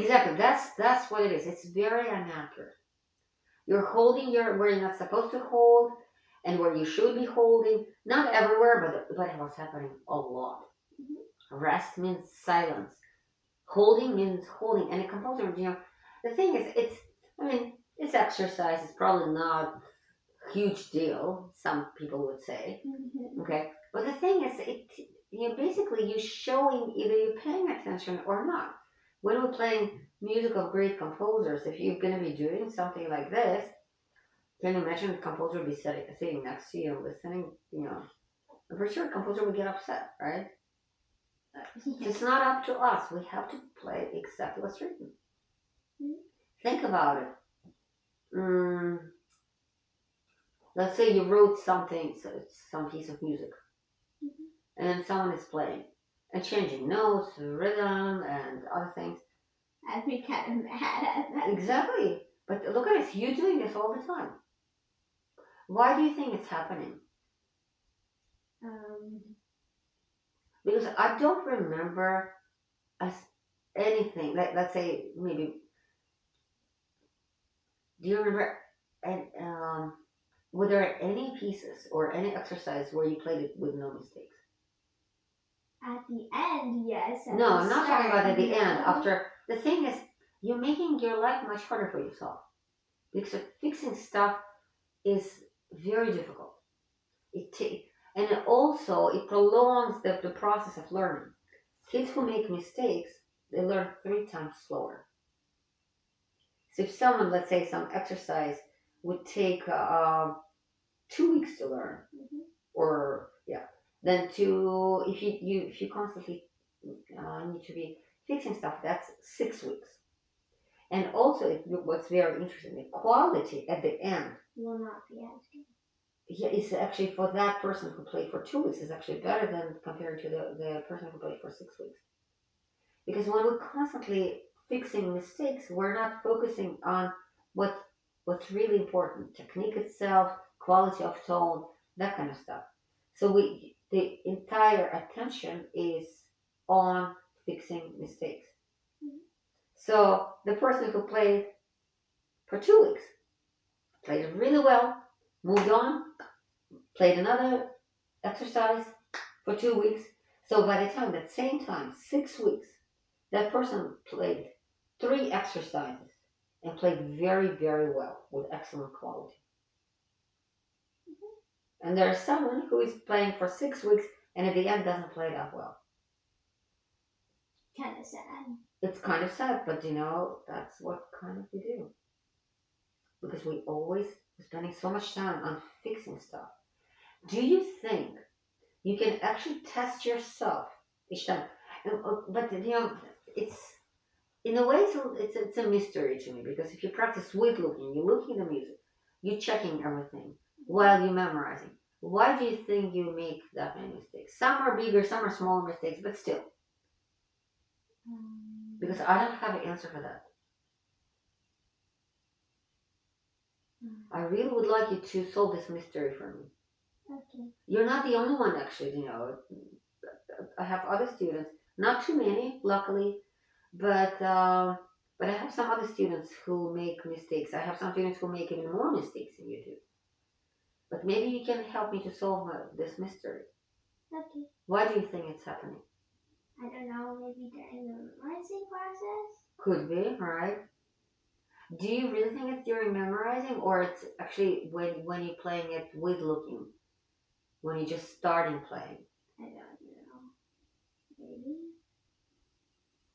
Exactly. That's what it is. It's very inaccurate. You're holding your where you're not supposed to hold, and where you should be holding. Not everywhere, but it was happening a lot. Rest means silence. Holding means holding, and a composer, the thing is, I mean, it's exercise. It's probably not a huge deal. Some people would say, okay, but the thing is, basically you're showing either you're paying attention or not. When we're playing music of great composers, if you're going to be doing something like this, can you imagine the composer would be sitting next to you listening? I'm pretty sure the composer would get upset, right? It's not up to us. We have to play exactly what's written. Think about it. Mm, let's say you wrote something, so it's some piece of music, and then someone is playing and changing notes, rhythm, and other things. I'd be kind of mad at that. Exactly. But look at this. You're doing this all the time. Why do you think it's happening? Because I don't remember as anything. Let's say maybe. Do you remember? And were there any pieces or any exercise where you played it with no mistakes? At the end, yes. No, I'm not talking about at the end. After the thing is, you're making your life much harder for yourself because fixing stuff is very difficult. And also it prolongs the process of learning. Kids who make mistakes, they learn 3 times slower. So if someone, let's say, some exercise would take 2 weeks to learn, or yeah, then if you constantly need to be fixing stuff, that's 6 weeks. And also, what's very interesting, the quality at the end will not be as good. Yeah, it's actually for that person who played for 2 weeks is actually better than compared to the person who played for 6 weeks. Because when we're constantly fixing mistakes, we're not focusing on what's really important, technique itself, quality of tone, that kind of stuff. So the entire attention is on fixing mistakes. So the person who played for 2 weeks played it really well, moved on, played another exercise for 2 weeks. So by the time, that same time, 6 weeks, that person played 3 exercises and played very, very well with excellent quality. And there's someone who is playing for 6 weeks and at the end doesn't play that well. Kind of sad. It's kind of sad, but that's what kind of we do. Because we always spending so much time on fixing stuff. Do you think you can actually test yourself each time? But it's in a way it's a mystery to me, because if you practice with looking, you're looking at the music, you're checking everything while you're memorizing. Why do you think you make that many mistakes? Some are bigger, some are smaller mistakes, but still. Because I don't have an answer for that. I really would like you to solve this mystery for me. Okay. You're not the only one, actually. I have other students, not too many, luckily, but I have some other students who make mistakes. I have some students who make even more mistakes than you do. But maybe you can help me to solve this mystery. Okay. Why do you think it's happening? I don't know, maybe during the memorizing process? Could be, right? Do you really think it's during memorizing, or it's actually when you're playing it with looking? When you're just starting playing? I don't know. Maybe.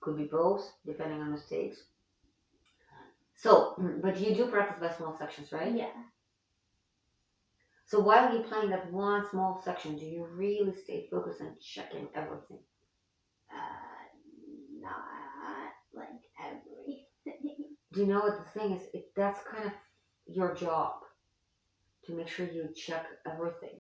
Could be both, depending on mistakes. So, but you do practice by small sections, right? Yeah. So while you're playing that one small section, do you really stay focused on checking everything? Not like everything. Do you know what the thing is? That's kind of your job, to make sure you check everything.